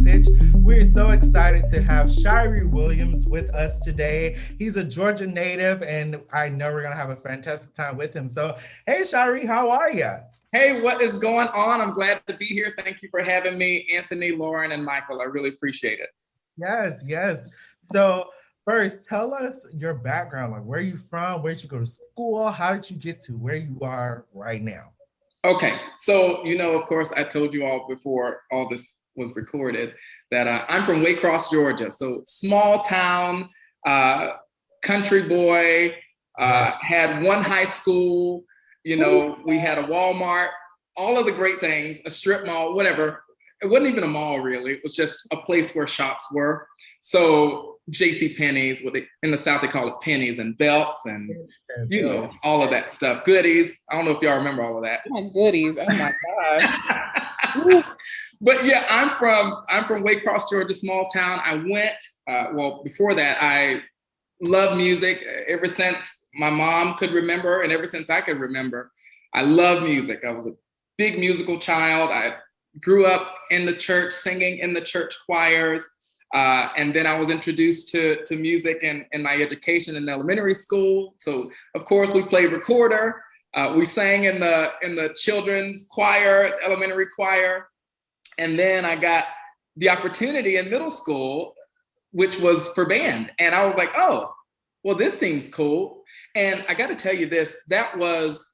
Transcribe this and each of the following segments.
pitch. We're so excited to have Shiree Williams with us today. He's a Georgia native, and I know we're going to have a fantastic time with him. So, hey, Shiree, how are you? Hey, what is going on? I'm glad to be here. Thank you for having me, Anthony, Lauren, and Michael. I really appreciate it. Yes, yes. So, first, tell us your background. Like, where are you from? Where did you go to school? How did you get to where you are right now? Okay, so of course, I told you all before all this was recorded that I'm from Waycross, Georgia. So small town, country boy, had one high school, we had a Walmart, all of the great things, a strip mall, whatever. It wasn't even a mall, really. It was just a place where shops were. So J.C. Penney's, in the South they call it pennies, and belts, and all of that stuff. Goodies. I don't know if y'all remember all of that. Oh, goodies. Oh my gosh. But yeah, I'm from Waycross, Georgia, small town. I went before that, I loved music ever since my mom could remember, and ever since I could remember. I love music. I was a big musical child. I grew up in the church, singing in the church choirs. And then I was introduced to music in my education in elementary school. So of course we played recorder. We sang in the children's choir, elementary choir. And then I got the opportunity in middle school, which was for band. And I was like, oh, well, this seems cool. And I got to tell you this, that was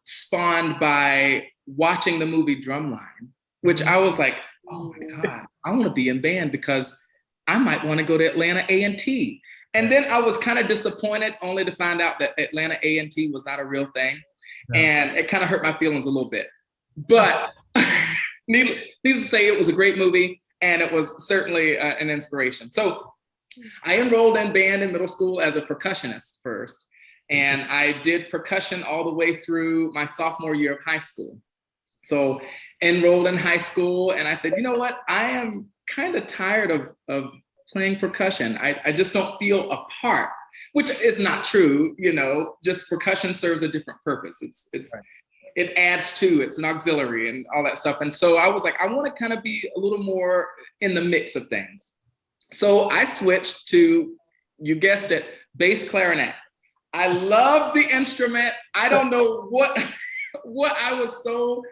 spawned by watching the movie Drumline, which I was like, oh my God, I want to be in band because I might want to go to Atlanta A&T. And then I was kind of disappointed only to find out that Atlanta A&T was not a real thing. No. And it kind of hurt my feelings a little bit. But needless to say, it was a great movie and it was certainly an inspiration. So I enrolled in band in middle school as a percussionist first. And I did percussion all the way through my sophomore year of high school. So enrolled in high school, and I said, you know what? I am kind of tired of playing percussion. I just don't feel a part, which is not true. Just percussion serves a different purpose. It adds to, it's an auxiliary and all that stuff. And so I was like, I want to kind of be a little more in the mix of things. So I switched to, you guessed it, bass clarinet. I love the instrument. I don't know what I was so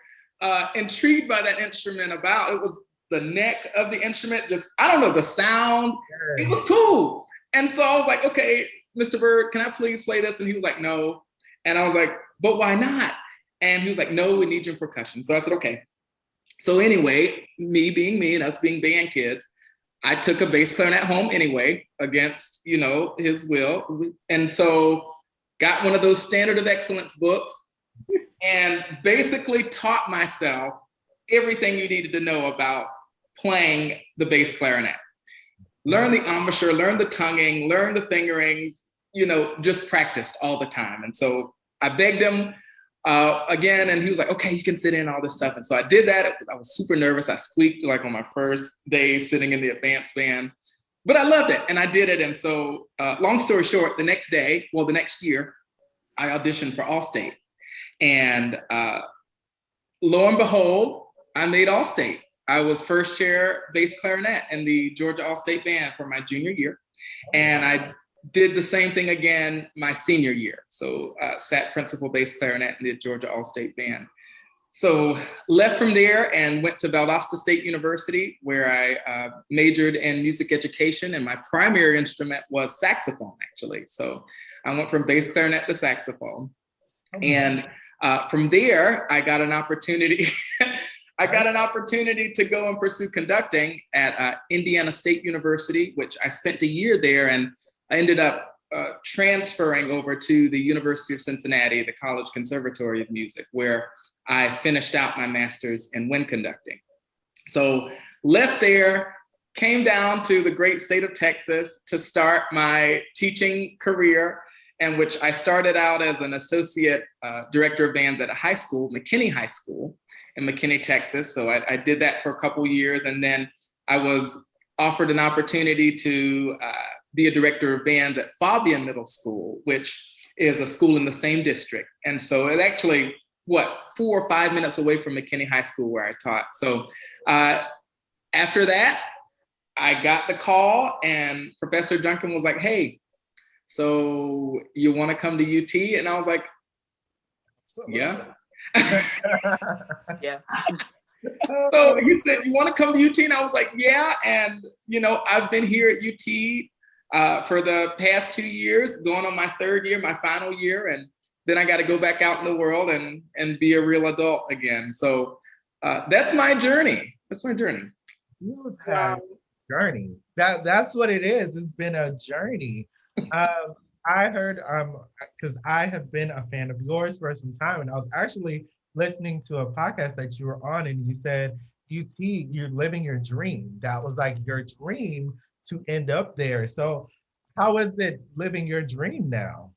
intrigued by that instrument about. It was the neck of the instrument, just, I don't know, the sound. It was cool. And so I was like, okay, Mr. Bird, can I please play this? And he was like, no. And I was like, but why not? And he was like, no, we need you in percussion. So I said, okay. So anyway, me being me and us being band kids, I took a bass clarinet home anyway, against, his will. And so got one of those Standard of Excellence books and basically taught myself everything you needed to know about playing the bass clarinet. Learn the embouchure, learn the tonguing, learn the fingerings, just practiced all the time. And so I begged him again, and he was like, okay, you can sit in all this stuff. And so I did that. I was super nervous. I squeaked like on my first day sitting in the advanced band, but I loved it and I did it. And so long story short, the next year, I auditioned for Allstate. And lo and behold, I made Allstate. I was first chair bass clarinet in the Georgia Allstate band for my junior year. And I did the same thing again my senior year. So sat principal bass clarinet in the Georgia Allstate band. So left from there and went to Valdosta State University, where I majored in music education, and my primary instrument was saxophone, actually. So I went from bass clarinet to saxophone. And from there, I got an opportunity. I got an opportunity to go and pursue conducting at Indiana State University, which I spent a year there, and I ended up transferring over to the University of Cincinnati, the College Conservatory of Music, where I finished out my master's in wind conducting. So left there, came down to the great state of Texas to start my teaching career, in which I started out as an associate director of bands at a high school, McKinney High School in McKinney, Texas. So I did that for a couple of years, and then I was offered an opportunity to be a director of bands at Fabian Middle School, which is a school in the same district. And so it actually, 4 or 5 minutes away from McKinney High School where I taught. So after that, I got the call and Professor Duncan was like, hey, so you want to come to UT? And I was like, yeah. Yeah. So he said, you want to come to UT? And I was like, yeah. And, you know, I've been here at UT for the past 2 years, going on my third year, my final year. And then I got to go back out in the world and be a real adult again. So that's my journey. That's my journey. You've had a journey. That's what it is. It's been a journey. I heard, because I have been a fan of yours for some time, and I was actually listening to a podcast that you were on, and you said, UT, you're living your dream. That was like your dream to end up there. So how is it living your dream now?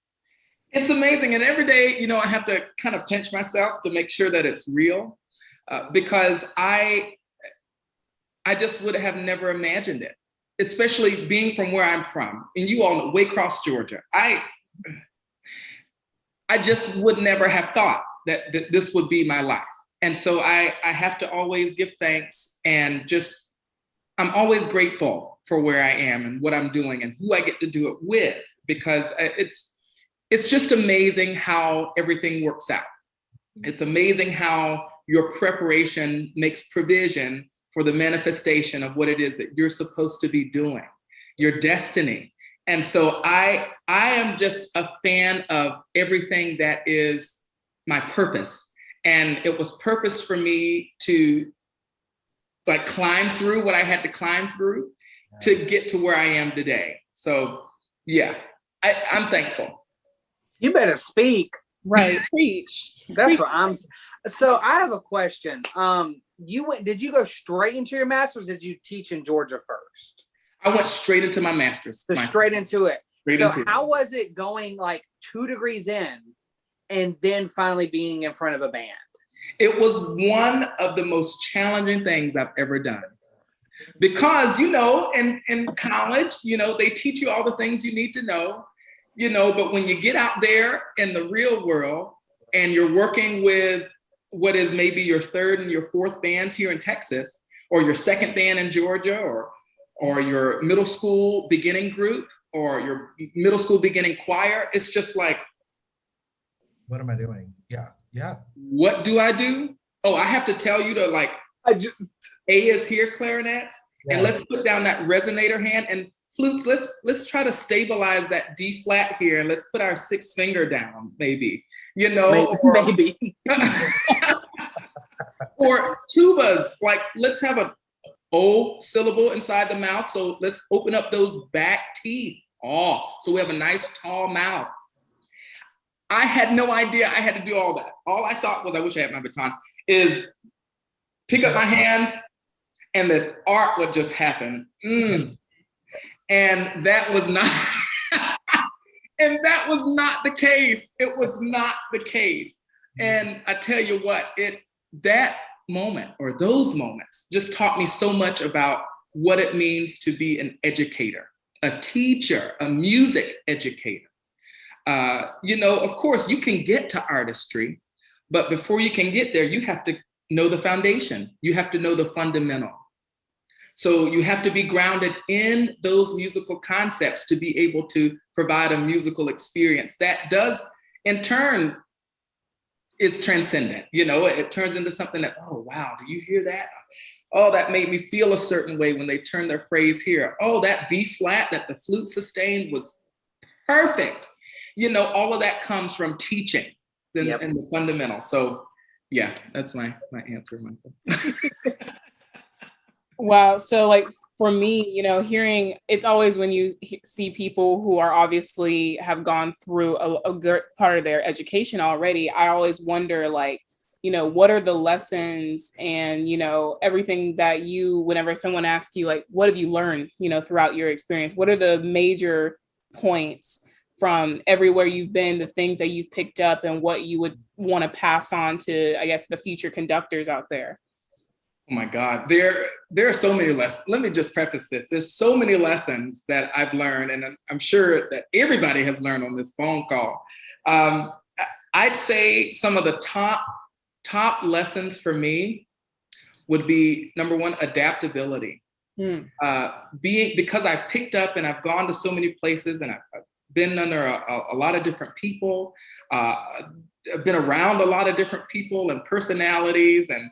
It's amazing. And every day, you know, I have to kind of pinch myself to make sure that it's real, because I just would have never imagined it, especially being from where I'm from. And you all know, Waycross, Georgia. I just would never have thought that this would be my life. And so I have to always give thanks, and just, I'm always grateful for where I am and what I'm doing and who I get to do it with, because it's just amazing how everything works out. It's amazing how your preparation makes provision for the manifestation of what it is that you're supposed to be doing, your destiny. And so I am just a fan of everything that is my purpose. And it was purpose for me to like climb through what I had to climb through to get to where I am today. So yeah, I'm thankful. You better speak. Right. Preach. That's what I'm. So I have a question. Did you go straight into your master's? Did you teach in Georgia first? I went straight into my master's. So straight into it. So how was it going like 2 degrees in and then finally being in front of a band? It was one of the most challenging things I've ever done. Because, you know, in college, you know, they teach you all the things you need to know, you know, but when you get out there in the real world and you're working with what is maybe your third and your fourth bands here in Texas, or your second band in Georgia, or your middle school beginning group, or your middle school beginning choir, it's just like, what am I doing? Yeah. What do I do? Oh, I have to tell you to like, A is here, clarinets, and let's put down that resonator hand, and flutes, let's try to stabilize that D flat here, and let's put our 6th finger down, maybe, you know, maybe. Or tubas, like let's have a O syllable inside the mouth, so let's open up those back teeth. Oh, so we have a nice tall mouth. I had no idea I had to do all that. All I thought was, I wish I had my baton, is pick up my hands and the art would just happen. And that was not, and that was not the case. It was not the case. And I tell you what, that moment or those moments just taught me so much about what it means to be an educator, a teacher, a music educator. You know, of course, you can get to artistry, but before you can get there, you have to know the foundation. You have to know the fundamental. So you have to be grounded in those musical concepts to be able to provide a musical experience that does, in turn, is transcendent. You know, it turns into something that's, oh, wow, do you hear that? Oh, that made me feel a certain way when they turned their phrase here. Oh, that B flat that the flute sustained was perfect. You know, all of that comes from teaching and the fundamental. So yeah, that's my answer, Michael. Wow. So like for me, you know, hearing, it's always when you see people who are obviously have gone through a good part of their education already, I always wonder like, you know, what are the lessons and, you know, everything that you, whenever someone asks you, like, what have you learned, you know, throughout your experience? What are the major points from everywhere you've been, the things that you've picked up and what you would want to pass on to, I guess, the future conductors out there? Oh my God, there are so many lessons. Let me just preface this. There's so many lessons that I've learned, and I'm sure that everybody has learned on this phone call. I'd say some of the top lessons for me would be number one, adaptability. Because I've picked up and I've gone to so many places and I've been under a lot of different people. I've been around a lot of different people and personalities, and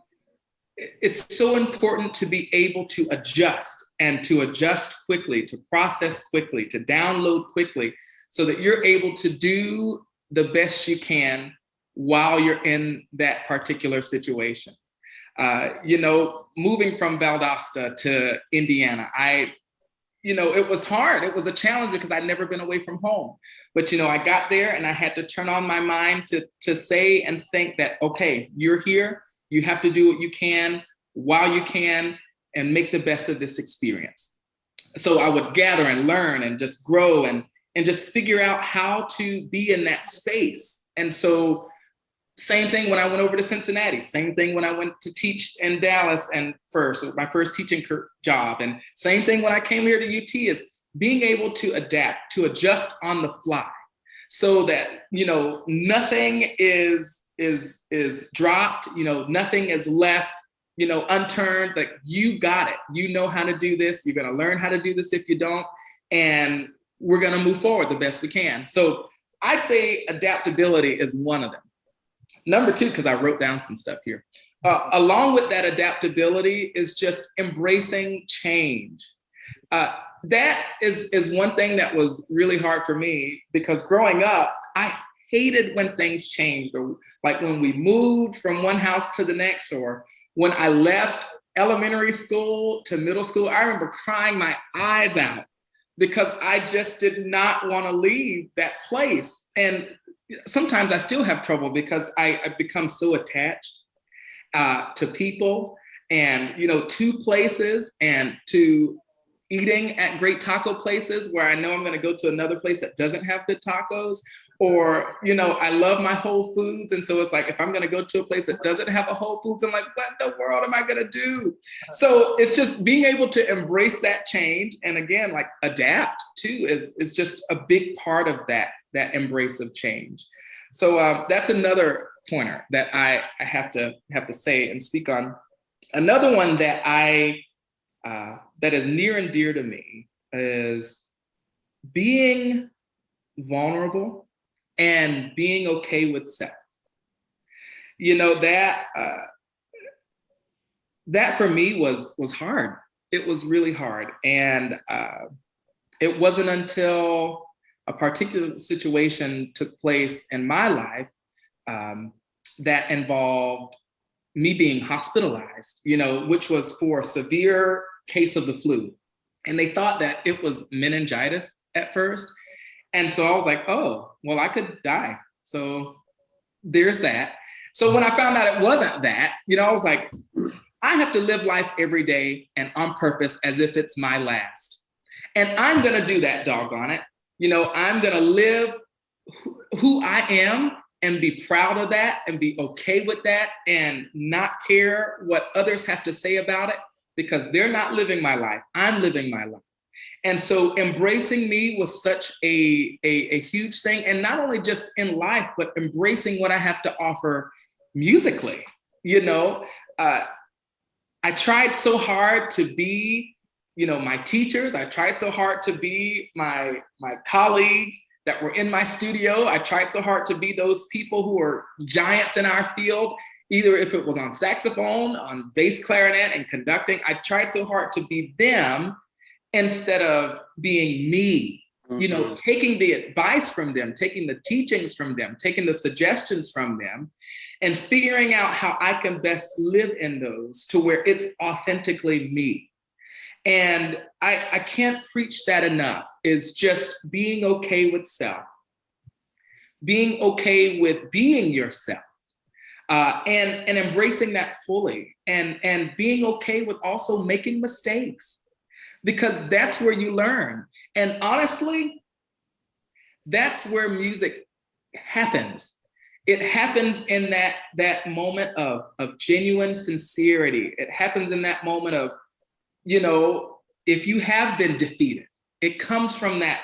it's so important to be able to adjust and to adjust quickly, to process quickly, to download quickly, so that you're able to do the best you can while you're in that particular situation. Moving from Valdosta to Indiana, it was hard. It was a challenge because I'd never been away from home. But, I got there and I had to turn on my mind to say and think that, okay, you're here. You have to do what you can while you can and make the best of this experience. So I would gather and learn and just grow and just figure out how to be in that space. And so same thing when I went over to Cincinnati, same thing when I went to teach in Dallas my first teaching job. And same thing when I came here to UT is being able to adapt, to adjust on the fly so that, nothing is dropped, nothing is left, unturned. Like, you got it. You know how to do this. You're going to learn how to do this if you don't. And we're going to move forward the best we can. So I'd say adaptability is one of them. Number two, because I wrote down some stuff here, along with that adaptability is just embracing change. That is one thing that was really hard for me, because growing up, I hated when things changed, or like when we moved from one house to the next, or when I left elementary school to middle school. I remember crying my eyes out because I just did not want to leave that place. And sometimes I still have trouble because I've become so attached to people and, to places, and to eating at great taco places where I know I'm going to go to another place that doesn't have good tacos. Or, I love my Whole Foods. And so it's like, if I'm going to go to a place that doesn't have a Whole Foods, I'm like, what the world am I going to do? So it's just being able to embrace that change. And again, like, adapt too is just a big part of that embrace of change. So that's another pointer that I have to say and speak on. Another one that that is near and dear to me is being vulnerable and being okay with self. That for me was hard. It was really hard. And it wasn't until a particular situation took place in my life that involved me being hospitalized, which was for a severe case of the flu. And they thought that it was meningitis at first. And so I was like, oh, well, I could die. So there's that. So when I found out it wasn't that, I was like, I have to live life every day and on purpose as if it's my last. And I'm going to do that, doggone it. I'm going to live who I am and be proud of that and be okay with that and not care what others have to say about it, because they're not living my life. I'm living my life. And so embracing me was such a huge thing. And not only just in life, but embracing what I have to offer musically. I tried so hard to be, my teachers. I tried so hard to be my colleagues that were in my studio. I tried so hard to be those people who are giants in our field, either if it was on saxophone, on bass clarinet, and conducting. I tried so hard to be them instead of being me, taking the advice from them, taking the teachings from them, taking the suggestions from them, and figuring out how I can best live in those to where it's authentically me. And I can't preach that enough, is just being okay with self, being okay with being yourself, and embracing that fully, and being okay with also making mistakes, because that's where you learn. And honestly, that's where music happens. It happens in that moment of genuine sincerity. It happens in that moment of, if you have been defeated, it comes from that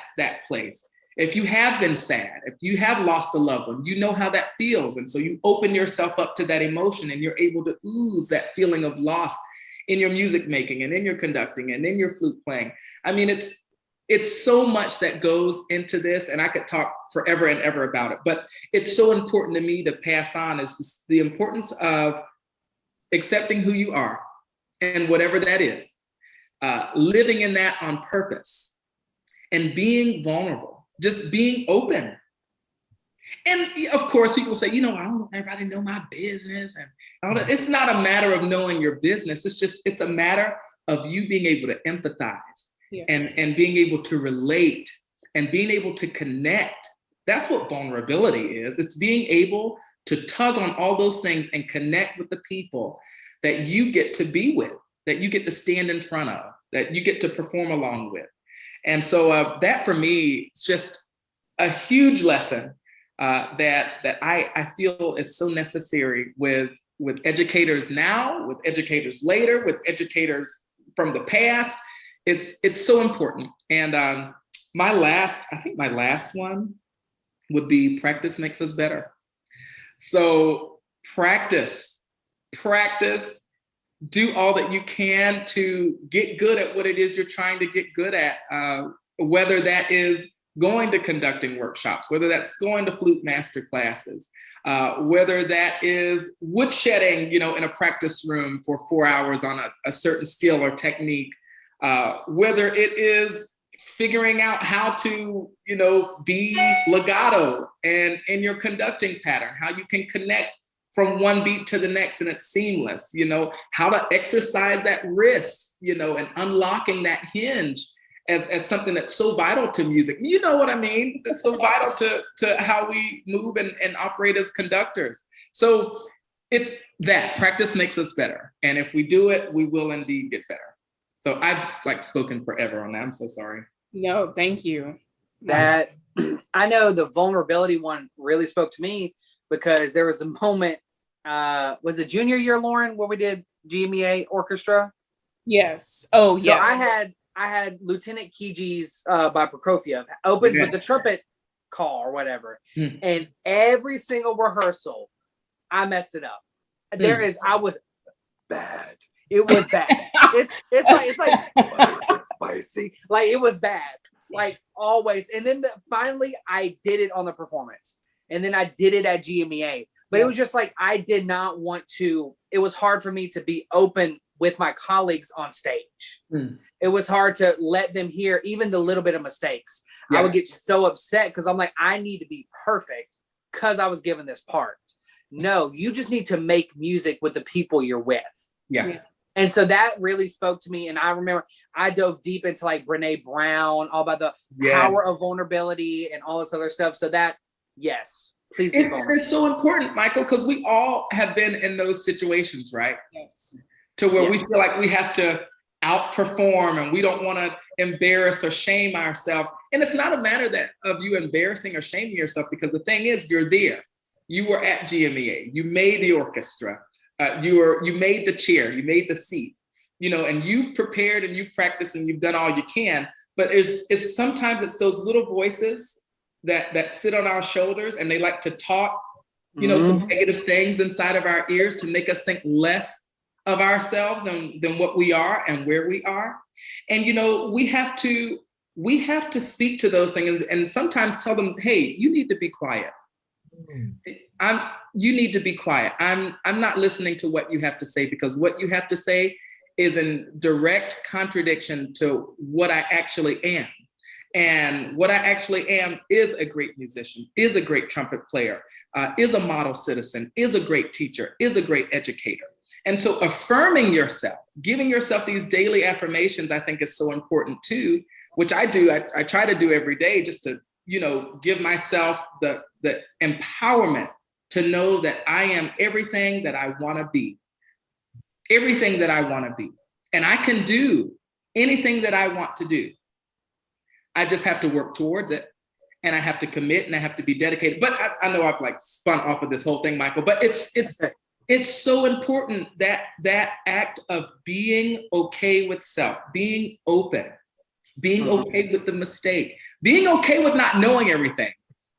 place. If you have been sad, if you have lost a loved one, you know how that feels. And so you open yourself up to that emotion and you're able to ooze that feeling of loss in your music making and in your conducting and in your flute playing. I mean, it's so much that goes into this, and I could talk forever and ever about it, but it's so important to me to pass on is just the importance of accepting who you are and whatever that is, living in that on purpose and being vulnerable, just being open. And of course, people say, I don't want everybody to know my business and all that. It's not a matter of knowing your business. It's a matter of you being able to empathize. Yes. And being able to relate and being able to connect. That's what vulnerability is. It's being able to tug on all those things and connect with the people that you get to be with, that you get to stand in front of, that you get to perform along with. And so that for me is just a huge lesson that I feel is so necessary with educators now, with educators later, with educators from the past. It's so important. And my last one would be practice makes us better. So practice, do all that you can to get good at what it is you're trying to get good at, whether that is going to conducting workshops, whether that's going to flute master classes, whether that is woodshedding, in a practice room for 4 hours on a certain skill or technique, whether it is figuring out how to, be legato and in your conducting pattern, how you can connect from one beat to the next and it's seamless, how to exercise that wrist, and unlocking that hinge as something that's so vital to music. You know what I mean? That's so vital to how we move and operate as conductors. So it's that practice makes us better. And if we do it, we will indeed get better. So I've spoken forever on that. I'm so sorry. No, thank you. That I know the vulnerability one really spoke to me because there was a moment, was it junior year, Lauren, where we did GMEA orchestra? Yes. Oh, yeah. So I had Lieutenant Kiji's by Prokofiev opens with the trumpet call or whatever. And every single rehearsal, I messed it up. I was bad. It was bad. It's like it's spicy. Like it was bad. Like always. And then finally I did it on the performance. And then I did it at GMEA. But it was just like I did not want to. It was hard for me to be open with my colleagues on stage. It was hard to let them hear even the little bit of mistakes. I would get so upset because I'm like, I need to be perfect because I was given this part. No, you just need to make music with the people you're with. Yeah. And so that really spoke to me. And I remember I dove deep into like Brene Brown, all about the power of vulnerability and all this other stuff. So that, yes, please be vulnerable. It's so important, Michael, because we all have been in those situations, right? Yes. To where we feel like we have to outperform and we don't want to embarrass or shame ourselves. And it's not a matter of you embarrassing or shaming yourself, because the thing is, you're there. You were at GMEA. You made the orchestra. You made the chair, you made the seat, and you've prepared and you've practiced and you've done all you can. But it's sometimes those little voices that sit on our shoulders and they like to talk, some negative things inside of our ears to make us think less of ourselves than what we are and where we are. And we have to speak to those things and sometimes tell them, hey, you need to be quiet. You need to be quiet. I'm not listening to what you have to say, because what you have to say is in direct contradiction to what I actually am. And what I actually am is a great musician, is a great trumpet player, is a model citizen, is a great teacher, is a great educator. And so affirming yourself, giving yourself these daily affirmations, I think is so important too, which I do. I try to do every day, just to, give myself the empowerment to know that I am everything that I want to be, everything that I want to be. And I can do anything that I want to do. I just have to work towards it, and I have to commit, and I have to be dedicated. But I know I've spun off of this whole thing, Michael, but it's so important that act of being okay with self, being open, being okay with the mistake, being okay with not knowing everything.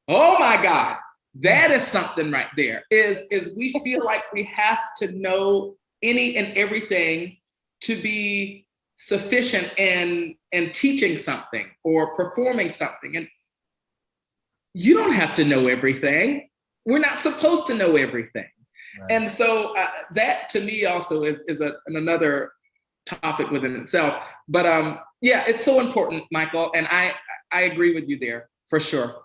Oh my God, that is something right there. Is we feel like we have to know any and everything to be sufficient in teaching something or performing something. And you don't have to know everything. We're not supposed to know everything. Right. And so that to me also is another topic within itself. But yeah, it's so important, Michael. And I agree with you there for sure.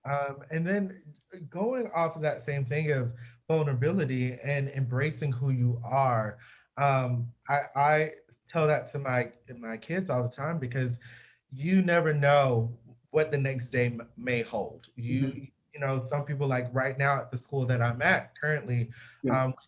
And then going off of that same thing of vulnerability and embracing who you are, I tell that to my kids all the time, because you never know what the next day may hold. You know, some people, like right now at the school that I'm at currently,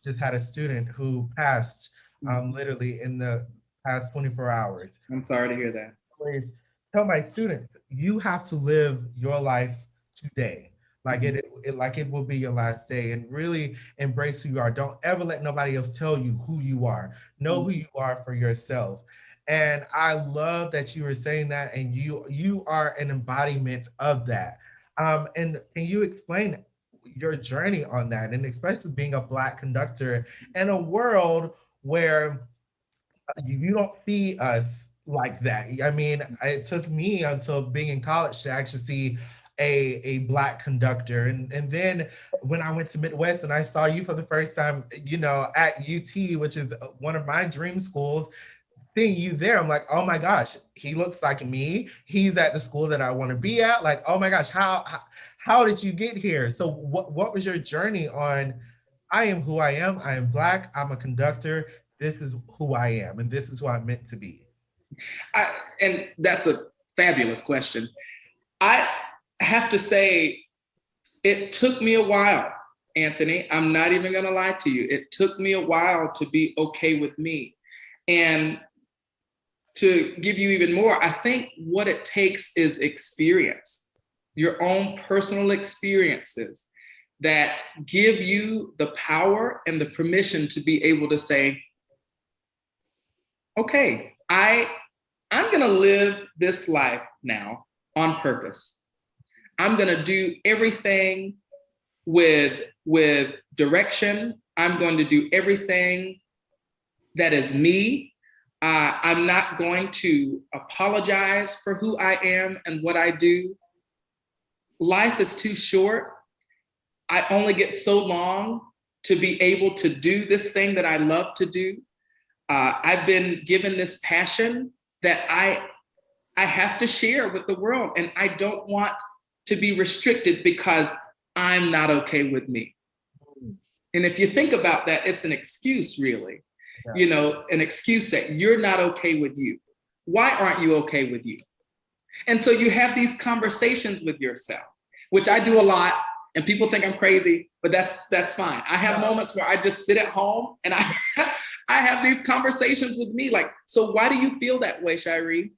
just had a student who passed literally in the past 24 hours. I'm sorry to hear that. Please tell my students, you have to live your life today. Like it will be your last day, and really embrace who you are. Don't ever let nobody else tell you who you are. Know who you are for yourself. And I love that you were saying that, and you are an embodiment of that. And can you explain your journey on that, and especially being a Black conductor in a world where you don't see us like that? I mean, it took me until being in college to actually see a Black conductor. And then when I went to Midwest and I saw you for the first time, you know, at UT, which is one of my dream schools, seeing you there, I'm like, oh my gosh, he looks like me. He's at the school that I want to be at. Like, oh my gosh, how did you get here? So what was your journey on, I am who I am Black, I'm a conductor, this is who I am, and this is who I'm meant to be? And that's a fabulous question. I have to say, it took me a while, Anthony. I'm not even gonna lie to you. It took me a while to be okay with me. And to give you even more, I think what it takes is experience, your own personal experiences that give you the power and the permission to be able to say, okay, I'm gonna live this life now on purpose. I'm gonna do everything with direction. I'm going to do everything that is me. I'm not going to apologize for who I am and what I do. Life is too short. I only get so long to be able to do this thing that I love to do. I've been given this passion that I have to share with the world, and I don't want to be restricted because I'm not okay with me. And if you think about that, it's an excuse, really. Yeah. You know, an excuse that you're not okay with you. Why aren't you okay with you? And so you have these conversations with yourself, which I do a lot, and people think I'm crazy, but that's fine. I have moments where I just sit at home and I have these conversations with me, like, so why do you feel that way, Shiree?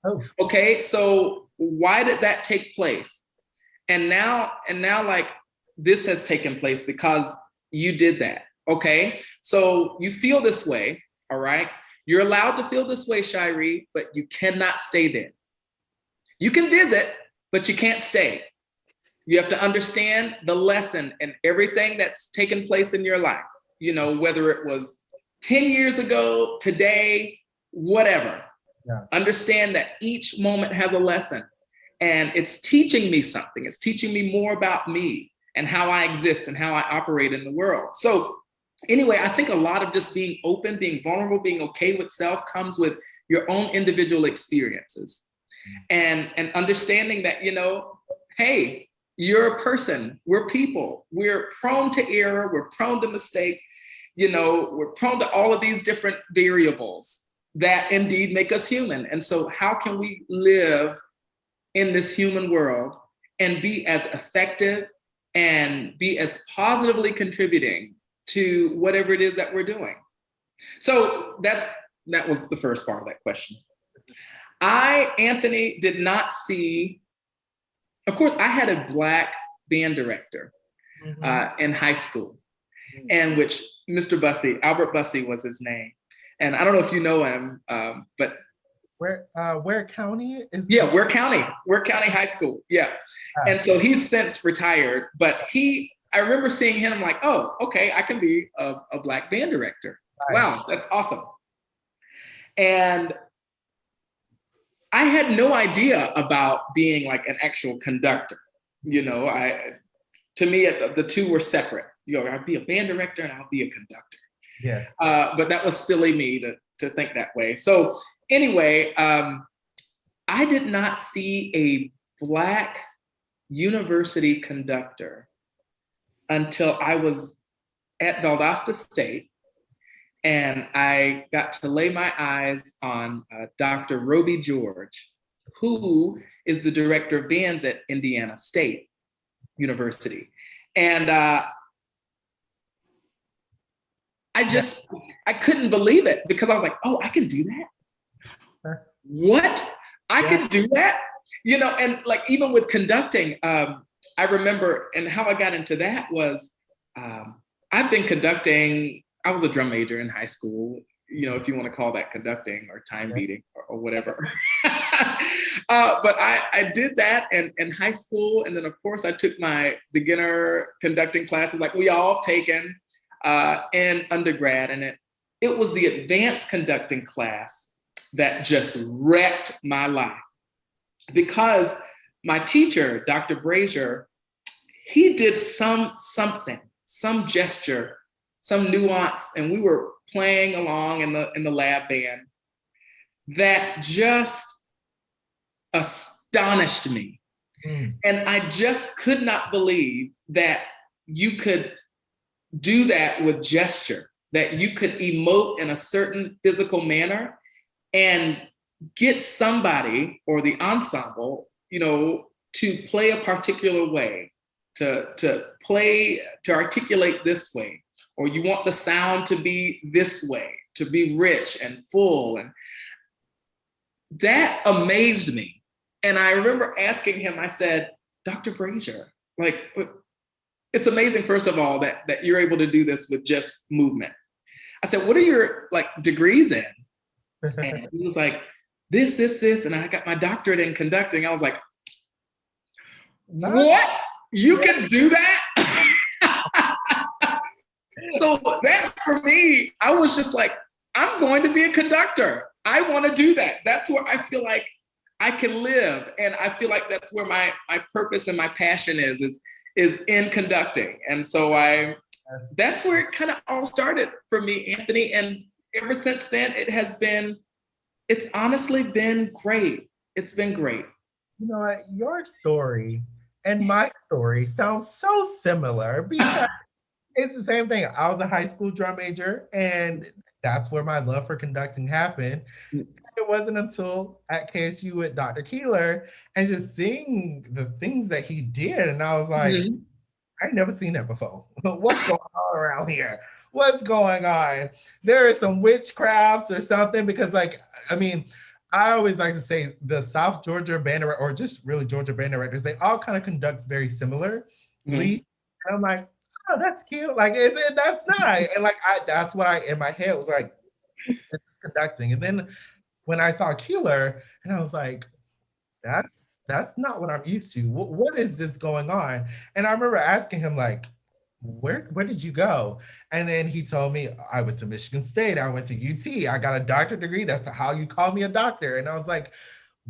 Oh. Okay, so why did that take place? And now like this has taken place because you did that. Okay, so you feel this way, all right? You're allowed to feel this way, Shiree, but you cannot stay there. You can visit, but you can't stay. You have to understand the lesson and everything that's taken place in your life, you know, whether it was 10 years ago, today, whatever. Yeah. Understand that each moment has a lesson, and it's teaching me something. It's teaching me more about me and how I exist and how I operate in the world. So anyway, I think a lot of just being open, being vulnerable, being okay with self comes with your own individual experiences and understanding that, you know, hey, you're a person, we're people, we're prone to error, we're prone to mistake, you know, we're prone to all of these different variables that indeed make us human. And so how can we live in this human world and be as effective and be as positively contributing to whatever it is that we're doing? So that was the first part of that question. Anthony, did not see, of course, I had a Black band director in high school, and which Mr. Bussey, Albert Bussey was his name. And I don't know if you know him, but Ware County is. Yeah, Ware County High School. Yeah. And so he's since retired, but I remember seeing him, I'm like, oh, okay, I can be a Black band director. Right. Wow, that's awesome. And I had no idea about being like an actual conductor. You know, to me, the two were separate. You know, I'd be a band director and I'll be a conductor. Yeah. But that was silly me to think that way. So anyway, I did not see a Black university conductor until I was at Valdosta State, and I got to lay my eyes on Dr. Roby George, who is the director of bands at Indiana State University. And I couldn't believe it, because I was like, oh, I can do that? What? I can do that? You know, and like even with conducting, I remember, and how I got into that was, I've been conducting, I was a drum major in high school, you know, if you want to call that conducting or time beating or whatever. But I did that in high school. And then of course I took my beginner conducting classes like we all taken in undergrad. And it was the advanced conducting class that just wrecked my life, because my teacher, Dr. Brazier, he did something, some gesture, some nuance, and we were playing along in the lab band that just astonished me. And I just could not believe that you could do that with gesture, that you could emote in a certain physical manner and get somebody or the ensemble, you know, to play a particular way, to play, to articulate this way, or you want the sound to be this way, to be rich and full. And that amazed me. And I remember asking him, I said, Dr. Brazier, like, it's amazing, first of all, that you're able to do this with just movement. I said, what are your like degrees in? And he was like, this, and I got my doctorate in conducting. I was like, what? You can do that? So that for me, I was just like, I'm going to be a conductor. I want to do that. That's where I feel like I can live. And I feel like that's where my purpose and my passion is in conducting. And so that's where it kind of all started for me, Anthony. And ever since then, it's honestly been great. It's been great. You know what? Your story and my story sounds so similar, because it's the same thing. I was a high school drum major, and that's where my love for conducting happened. It wasn't until at KSU with Dr. Keeler and just seeing the things that he did, and I was like, I ain't never seen that before. What's going on around here? What's going on? There is some witchcraft or something, because like, I mean, I always like to say the South Georgia band, or just really Georgia band directors, they all kind of conduct very similarly. And I'm like, oh, that's cute. Like, that's nice. And like, that's what in my head was like, this is conducting. And then when I saw Keeler, and I was like, that's not what I'm used to. What is this going on? And I remember asking him like, where did you go? And then he told me, I went to Michigan State, I went to UT, I got a doctorate degree. That's how you call me a doctor. And I was like,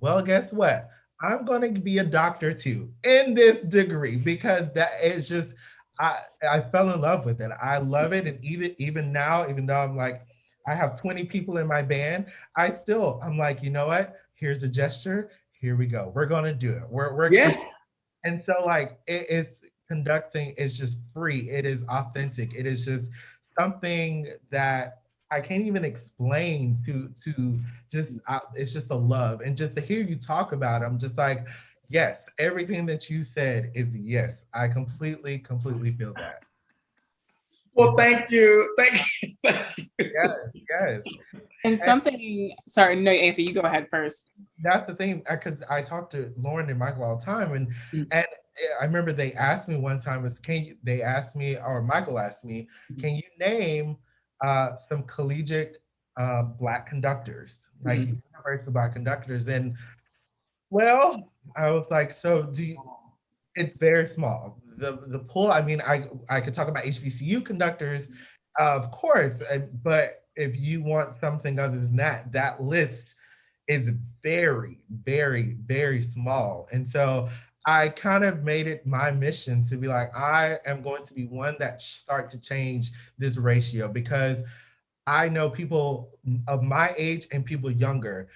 well, guess what? I'm going to be a doctor too in this degree, because that is just, I fell in love with it. I love it. And even now, even though I'm like, I have 20 people in my band, I'm like, you know what? Here's a gesture. Here we go. We're going to do it. We're yes. And so like, it's conducting is just free. It is authentic. It is just something that I can't even explain to just, it's just a love. And just to hear you talk about it, I'm just like, yes, everything that you said is yes. I completely feel that. Well, thank you. Yes. And sorry, no, Anthony, you go ahead first. That's the thing, because I talk to Lauren and Michael all the time, and I remember they asked me one time, Michael asked me, can you name some collegiate Black conductors? like Universal Black Conductors. And well, I was like, so it's very small. The pool, I mean, I could talk about HBCU conductors, of course, but if you want something other than that, that list is very, very, very small. And so I kind of made it my mission to be like, I am going to be one that start to change this ratio, because I know people of my age and people younger,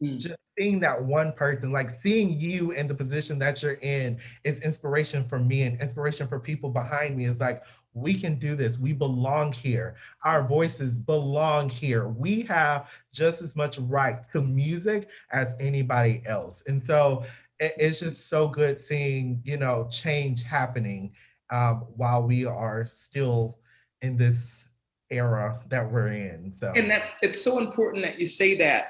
just seeing that one person, like seeing you in the position that you're in, is inspiration for me and inspiration for people behind me. Is like, we can do this. We belong here. Our voices belong here. We have just as much right to music as anybody else. And so it's just so good seeing, change happening while we are still in this era that we're in. So, and it's so important that you say that.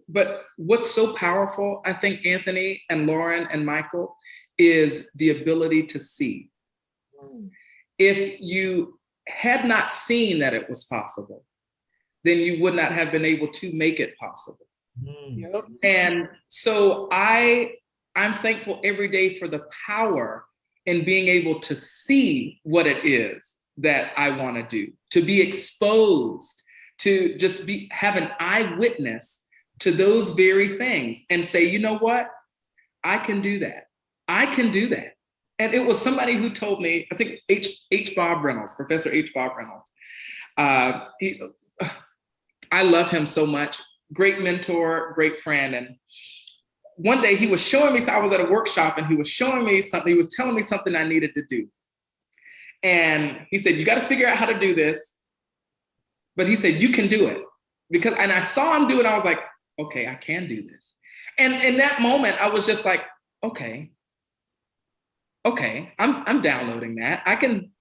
But what's so powerful, I think, Anthony and Lauren and Michael, is the ability to see. If you had not seen that it was possible, then you would not have been able to make it possible. And so I'm thankful every day for the power in being able to see what it is that I want to do, to be exposed, to just have an eyewitness to those very things and say, you know what? I can do that. I can do that. And it was somebody who told me, I think Professor H. Bob Reynolds. I love him so much. Great mentor, great friend. And one day he was showing me, so I was at a workshop and he was showing me something. He was telling me something I needed to do. And he said, you got to figure out how to do this. But he said, you can do it. And I saw him do it. I was like, okay, I can do this. And in that moment, I was just like, okay, I'm downloading that. I can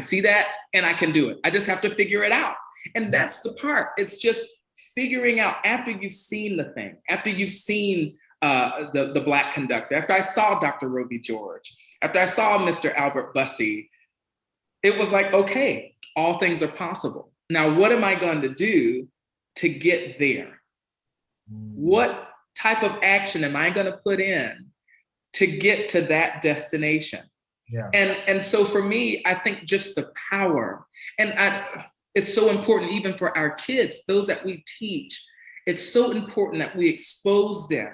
see that and I can do it. I just have to figure it out. And that's the part. It's just figuring out after you've seen the thing, after you've seen the Black conductor, after I saw Dr. Roby George, after I saw Mr. Albert Bussey, it was like, okay, all things are possible. Now, what am I going to do to get there? What type of action am I going to put in to get to that destination? Yeah. And so for me, I think just the power, and it's so important even for our kids, those that we teach, it's so important that we expose them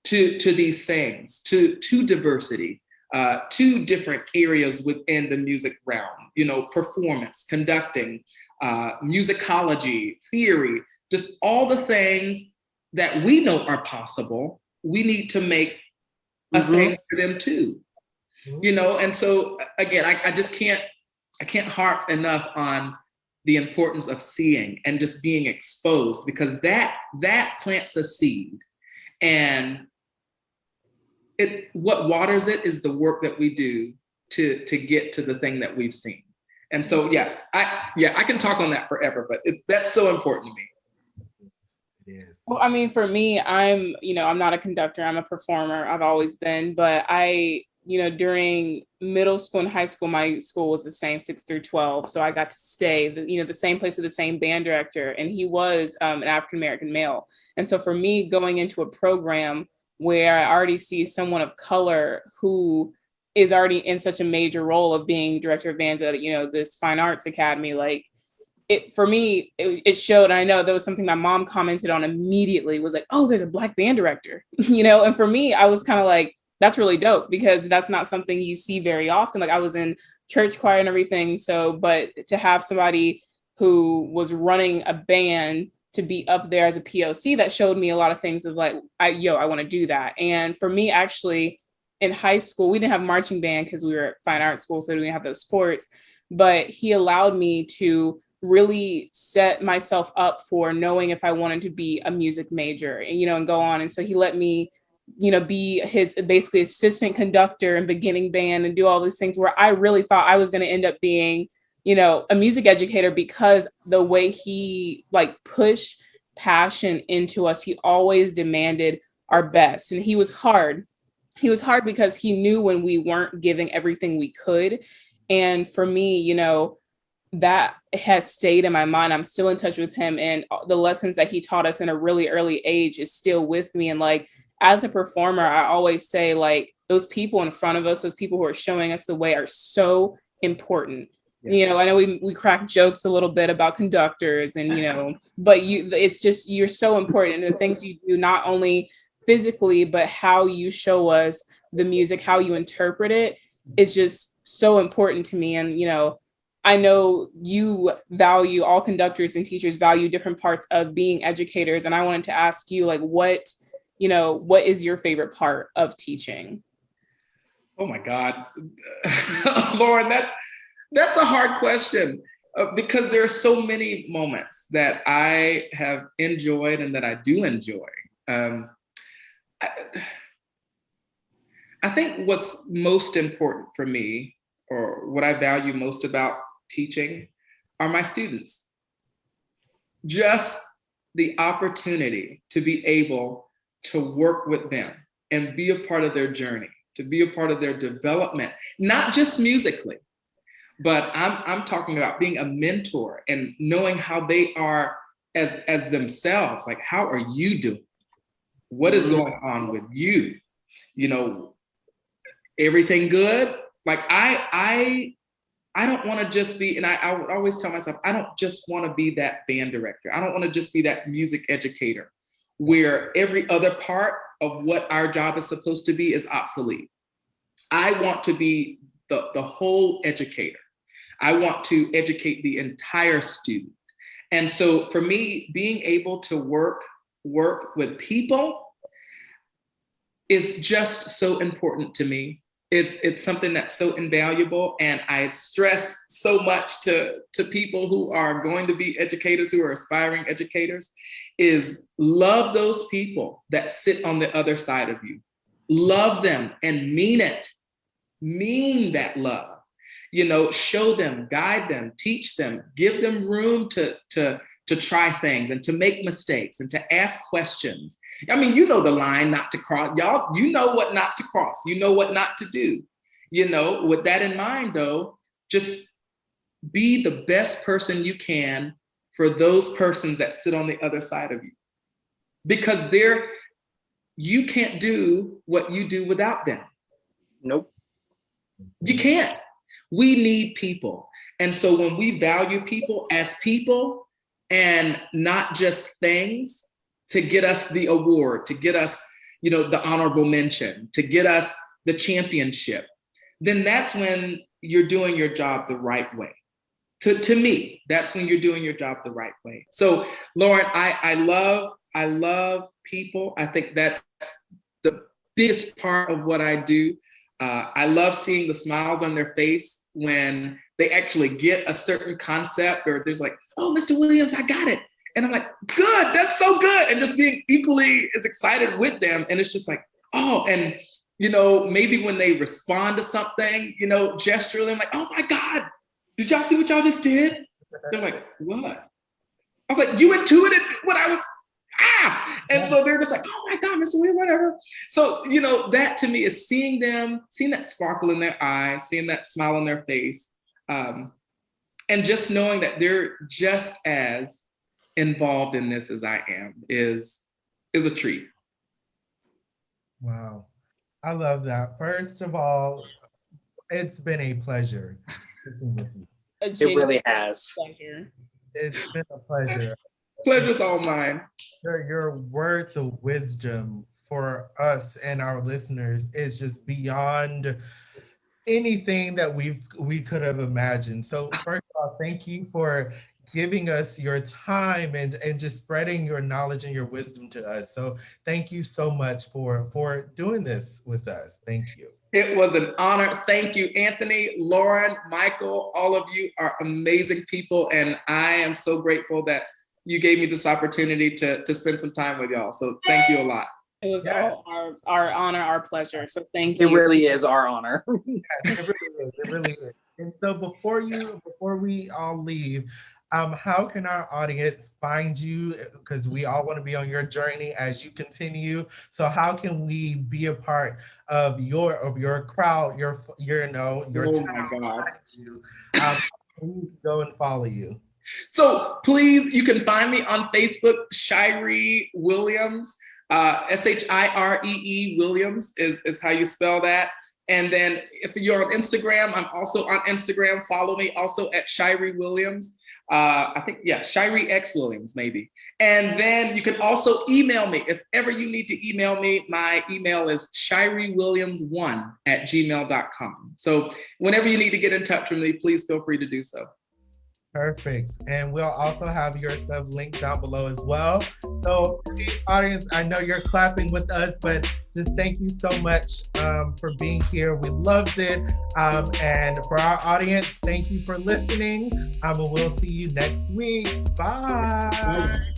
to these things, to diversity, to different areas within the music realm, performance, conducting, musicology, theory, just all the things that we know are possible. We need to make a thing for them too, and so again, I just can't harp enough on the importance of seeing and just being exposed, because that plants a seed, and what waters it is the work that we do to get to the thing that we've seen. And so I can talk on that forever, but that's so important to me. It is. Well, I mean, for me, I'm not a conductor, I'm a performer. I've always been, but during middle school and high school, my school was the same 6 through 12. So I got to stay, the same place with the same band director. And he was an African-American male. And so for me, going into a program where I already see someone of color who is already in such a major role of being director of bands at, this fine arts academy, like, for me, it showed. And I know that was something my mom commented on immediately, was like, oh, there's a Black band director, and for me, I was kind of like, that's really dope, because that's not something you see very often. Like, I was in church choir and everything. So, but to have somebody who was running a band to be up there as a POC, that showed me a lot of things of like, I want to do that. And for me, actually, in high school, we didn't have marching band because we were at fine arts school, so we didn't have those sports, but he allowed me to really set myself up for knowing if I wanted to be a music major and go on. And so he let me, be his basically assistant conductor and beginning band and do all these things, where I really thought I was going to end up being, a music educator, because the way he pushed passion into us, he always demanded our best. And he was hard. He was hard because he knew when we weren't giving everything we could. And for me, that has stayed in my mind. I'm still in touch with him, and the lessons that he taught us in a really early age is still with me. And like, as a performer, I always say, like, those people in front of us, those people who are showing us the way, are so important. You know, I know we crack jokes a little bit about conductors, and, you know, but it's just, you're so important. And the things you do, not only physically, but how you show us the music, how you interpret it, is just so important to me. And, you know, I know you value, all conductors and teachers value different parts of being educators. And I wanted to ask you, like, what is your favorite part of teaching? Oh my God, Lauren, that's a hard question, because there are so many moments that I have enjoyed and that I do enjoy. I think what's most important for me, or what I value most about teaching, are my students. Just the opportunity to be able to work with them and be a part of their journey, to be a part of their development, not just musically, but I'm talking about being a mentor and knowing how they are as themselves. Like, how are you doing? What is going on with you? You know, everything good? Like, I don't want to just be, and I would always tell myself, I don't just want to be that band director. I don't want to just be that music educator where every other part of what our job is supposed to be is obsolete. I want to be the whole educator. I want to educate the entire student. And so for me, being able to work with people is just so important to me. It's something that's so invaluable. And I stress so much to people who are going to be educators, who are aspiring educators, is love those people that sit on the other side of you. Love them and mean it. Mean that love. You know, show them, guide them, teach them, give them room to try things and to make mistakes and to ask questions. I mean, you know the line not to cross. Y'all, you know what not to cross. You know what not to do. You know, with that in mind, though, just be the best person you can for those persons that sit on the other side of you. Because you can't do what you do without them. Nope. You can't. We need people. And so when we value people as people and not just things to get us the award, to get us, you know, the honorable mention, to get us the championship, then that's when you're doing your job the right way. To me, that's when you're doing your job the right way. So Lauren, I love people. I think that's the biggest part of what I do. I love seeing the smiles on their face when they actually get a certain concept, or there's like, oh, Mr. Williams, I got it. And I'm like, good, that's so good. And just being equally as excited with them. And it's just like, oh, and, you know, maybe when they respond to something, you know, gesturally, I'm like, oh my God, did y'all see what y'all just did? They're like, what? I was like, you intuited what I was, and so they're just like, oh my God, Mr. Williams, whatever. So, you know, that to me is seeing that sparkle in their eyes, seeing that smile on their face, and just knowing that they're just as involved in this as I am is a treat. Wow. I love that. First of all, it's been a pleasure speaking with you. It really has. Pleasure. It's been a pleasure. Pleasure's all mine. Your words of wisdom for us and our listeners is just beyond anything that we could have imagined. So first of all, thank you for giving us your time and just spreading your knowledge and your wisdom to us. So thank you so much for doing this with us. Thank you. It was an honor. Thank you, Anthony, Lauren, Michael. All of you are amazing people. And I am so grateful that you gave me this opportunity to spend some time with y'all. So thank you a lot. It was all our honor, our pleasure. So thank you. It really is our honor. It really is. It really is. And so before we all leave, how can our audience find you? Because we all want to be on your journey as you continue. So how can we be a part of your crowd, your oh town? My God. go and follow you? So please, you can find me on Facebook, Shiree Williams, Shiree Williams is how you spell that. And then if you're on Instagram, I'm also on Instagram. Follow me also at Shiree Williams. I think, yeah, Shiree X Williams, maybe. And then you can also email me. If ever you need to email me, my email is ShireeWilliams1@gmail.com. So whenever you need to get in touch with me, please feel free to do so. Perfect. And we'll also have your stuff linked down below as well. So audience, I know you're clapping with us, but just thank you so much for being here. We loved it. And for our audience, thank you for listening. And we'll see you next week. Bye.